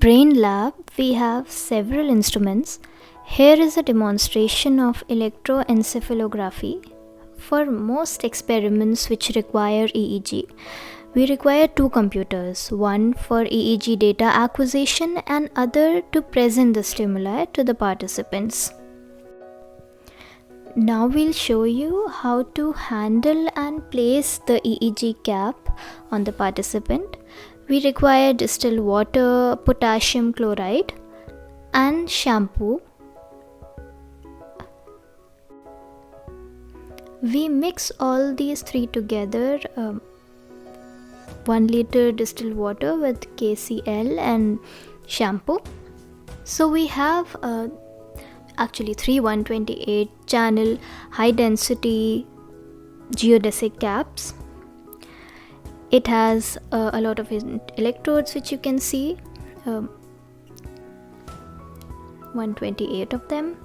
Brain Lab, we have several instruments. Here is a demonstration of electroencephalography. For most experiments which require EEG, we require two computers, one for EEG data acquisition and other to present the stimuli to the participants. Now we'll show you how to handle and place the EEG cap on the participant. We require distilled water, potassium chloride and shampoo. We mix all these three together, 1 liter distilled water with KCl and shampoo. So we have actually 3 128 channel high density geodesic caps. It has a lot of electrodes which you can see, 128 of them.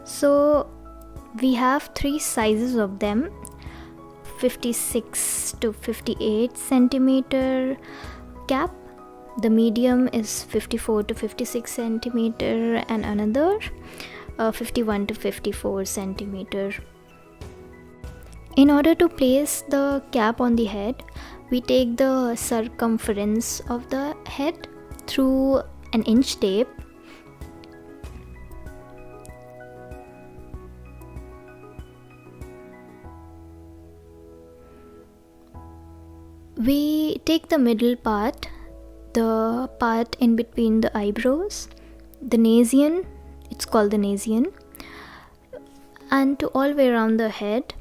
So we have three sizes of them, 56 to 58 centimeter cap. The medium is 54 to 56 centimeter and another 51 to 54 centimeter. In order to place the cap on the head, we take the circumference of the head through an inch tape. We take the middle part, the part in between the eyebrows, the nasion, it's called the nasion, and to all the way around the head.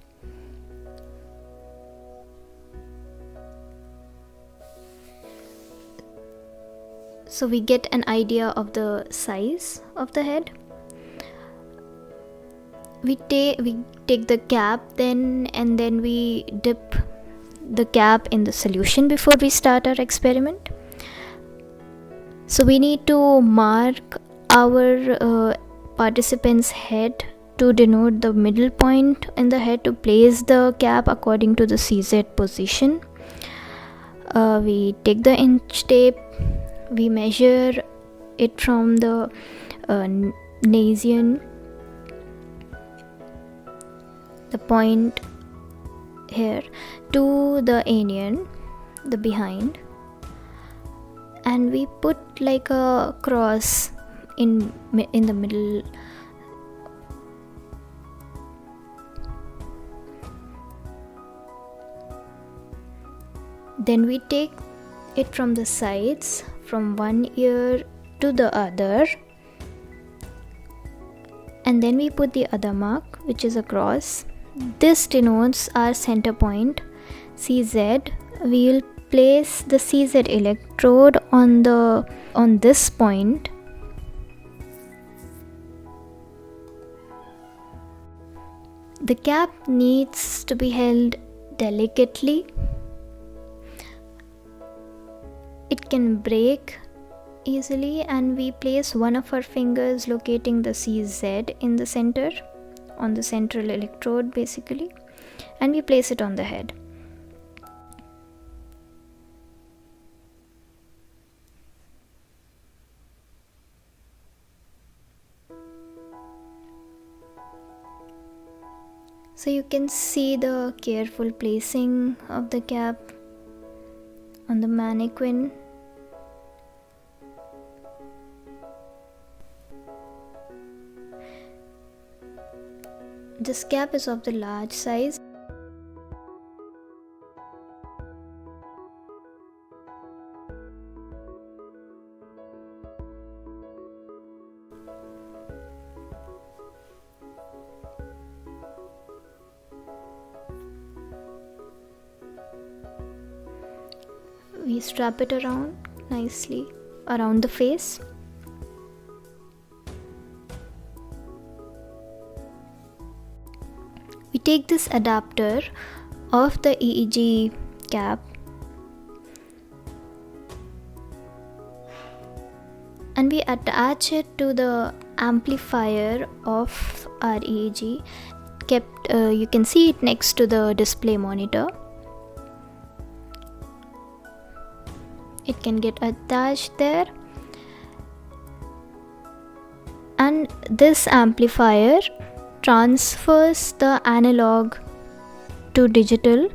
So we get an idea of the size of the head. We take the cap and then we dip the cap in the solution before we start our experiment. So we need to mark our participant's head to denote the middle point in the head to place the cap according to the CZ position. We take the inch tape, we measure it from the nasion, the point here, to the anion, the behind, and we put like a cross in the middle. Then we take it from the sides, from one ear to the other, and then we put the other mark, which is a cross. This denotes our center point, CZ. We will place the CZ electrode on this point. The cap needs to be held delicately. It can break easily, and we place one of our fingers locating the CZ in the center, on the central electrode basically, and we place it on the head. So you can see the careful placing of the cap on the mannequin. This cap is of the large size. We strap it around nicely around the face. We take this adapter of the EEG cap and we attach it to the amplifier of our EEG. You can see it next to the display monitor. it can get attached there, and this amplifier transfers the analog to digital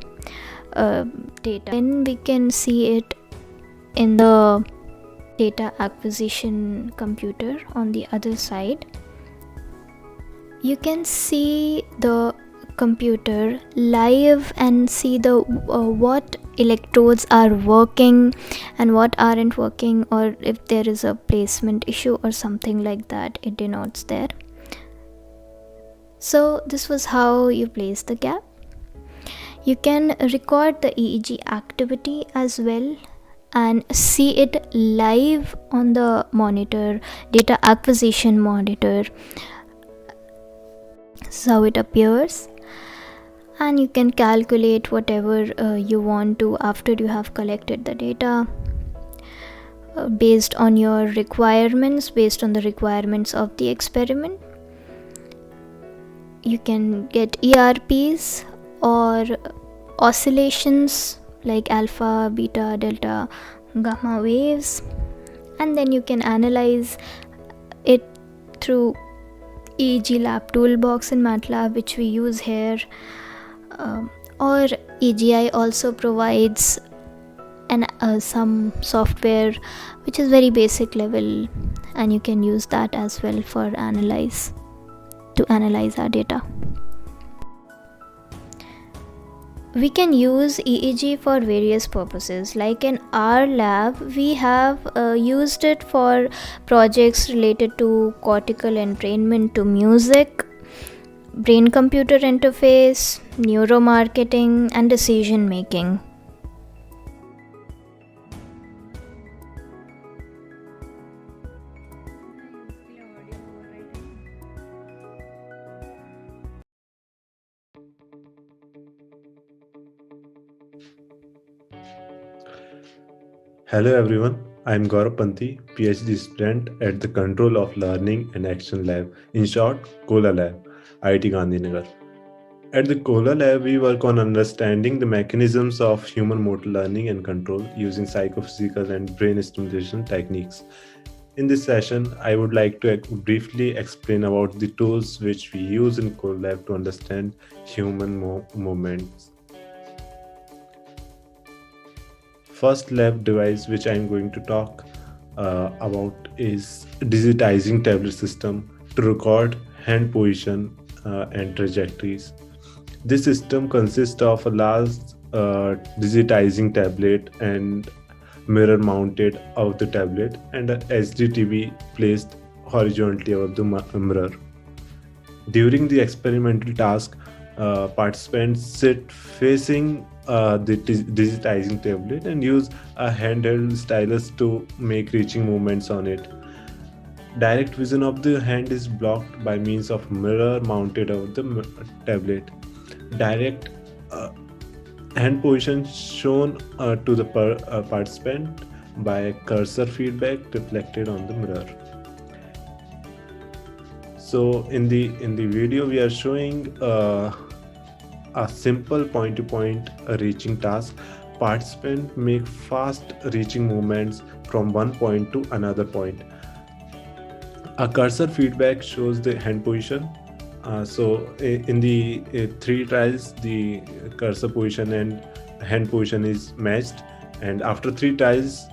data. Then we can see it in the data acquisition computer on the other side. You can see the computer live and see the what electrodes are working and what aren't working, or if there is a placement issue or something like that, it denotes there. So this was how you place the gap. You can record the EEG activity as well and see it live on the monitor, data acquisition monitor. So it appears, and you can calculate whatever you want to after you have collected the data based on your requirements, based on the requirements of the experiment. You can get ERPs or oscillations like alpha, beta, delta, gamma waves, and then you can analyze it through EEG lab toolbox in MATLAB, which we use here, or AGI also provides some software which is very basic level, and you can use that as well for analyze our data. We can use EEG for various purposes. Like in our lab, we have used it for projects related to cortical entrainment to music, brain-computer interface, neuromarketing, and decision making. Hello everyone, I am Gaurav Panthi, PhD student at the Control of Learning and Action Lab, in short, COLA Lab, IIT Gandhinagar. At the COLA Lab, we work on understanding the mechanisms of human motor learning and control using psychophysical and brain stimulation techniques. In this session, I would like to briefly explain about the tools which we use in COLA Lab to understand human movements. First lab device which I am going to talk about is Digitizing tablet system to record hand position and trajectories. This system consists of a large digitizing tablet and mirror mounted above the tablet and a HDTV placed horizontally above the mirror. During the experimental task, participants sit facing the digitizing tablet and use a handheld stylus to make reaching movements on it. Direct vision of the hand is blocked by means of mirror mounted over the tablet. Direct hand position shown to the participant by cursor feedback reflected on the mirror. So in the video we are showing a simple point-to-point reaching task. Participants make fast reaching movements from one point to another point. A cursor feedback shows the hand position. So in the 3 trials, the cursor position and hand position is matched, and after 3 trials,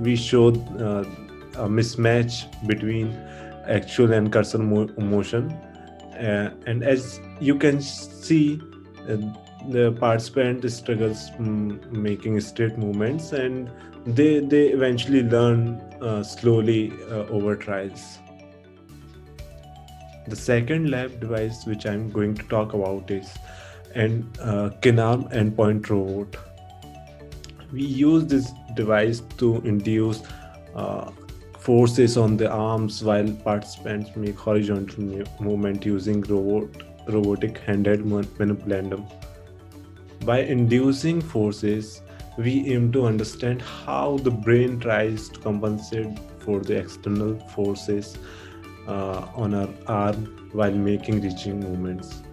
we showed a mismatch between actual and cursor motion. And as you can see, the participant struggles making straight movements, and they eventually learn slowly over trials. The second lab device which I'm going to talk about is Kinarm Endpoint Robot. We use this device to induce forces on the arms while participants make horizontal movement using robotic handheld manipulandum. By inducing forces, we aim to understand how the brain tries to compensate for the external forces on our arm while making reaching movements.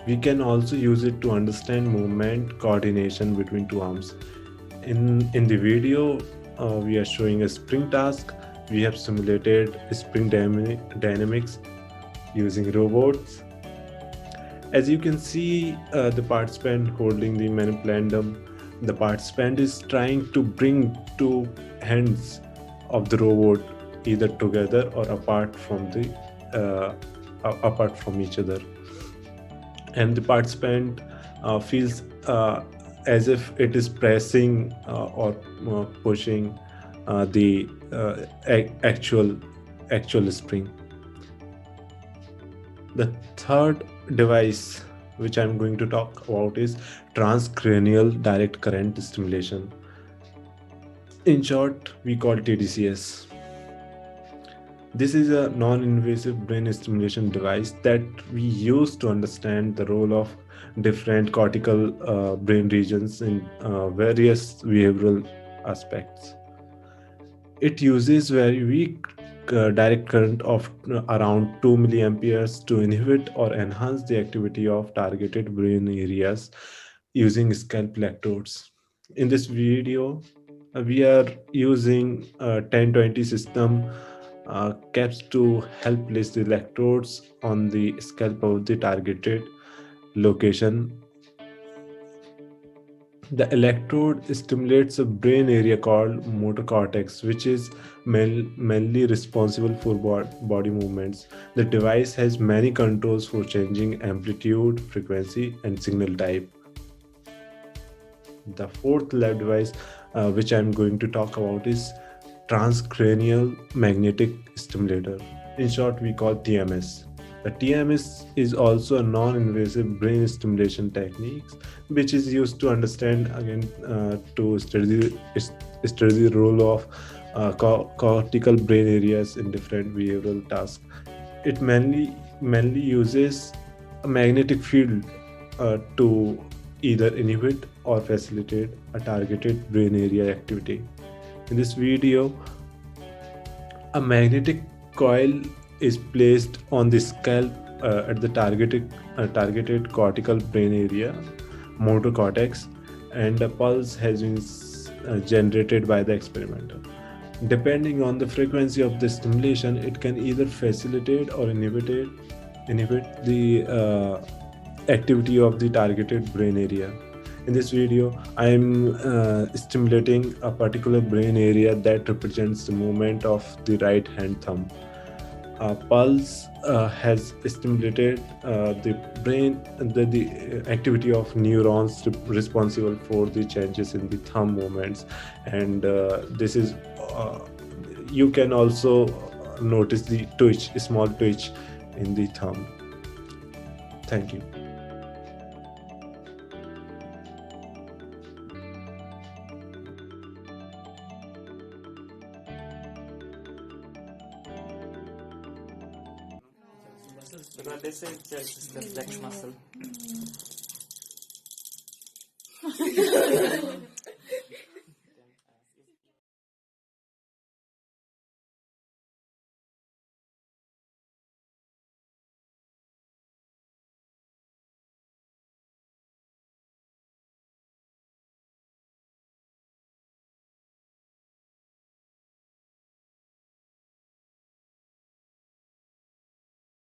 We can also use it to understand movement coordination between 2 arms. In the video, we are showing a spring task. We have simulated spring dynamics using robots. As you can see, the participant holding the manipulandum, the participant is trying to bring two hands of the robot either together or apart from each other, and the participant feels as if it is pressing or pushing the actual spring. The third device which I'm going to talk about is transcranial direct current stimulation. In short, we call TDCS. This is a non-invasive brain stimulation device that we use to understand the role of different cortical brain regions in various behavioral aspects. It uses very weak direct current of around 2 milliamperes to inhibit or enhance the activity of targeted brain areas using scalp electrodes. In this video, we are using a 1020 system caps to help place the electrodes on the scalp of the targeted location. The electrode stimulates a brain area called motor cortex, which is mainly responsible for body movements. The device has many controls for changing amplitude, frequency, and signal type. The fourth lab device, which I'm going to talk about, is Transcranial Magnetic Stimulator. In short, we call TMS. The TMS is also a non-invasive brain stimulation technique, which is used to understand to study the role of cortical brain areas in different behavioral tasks. It mainly uses a magnetic field to either inhibit or facilitate a targeted brain area activity. In this video, a magnetic coil is placed on the scalp at the targeted cortical brain area, motor cortex, and a pulse has been generated by the experimenter. Depending on the frequency of the stimulation, it can either facilitate or inhibit the activity of the targeted brain area. In this video, I am stimulating a particular brain area that represents the movement of the right hand thumb. Pulse has stimulated the brain, the activity of neurons responsible for the changes in the thumb movements, and this is you can also notice the twitch, a small twitch in the thumb. Thank you. This is just the flex muscle.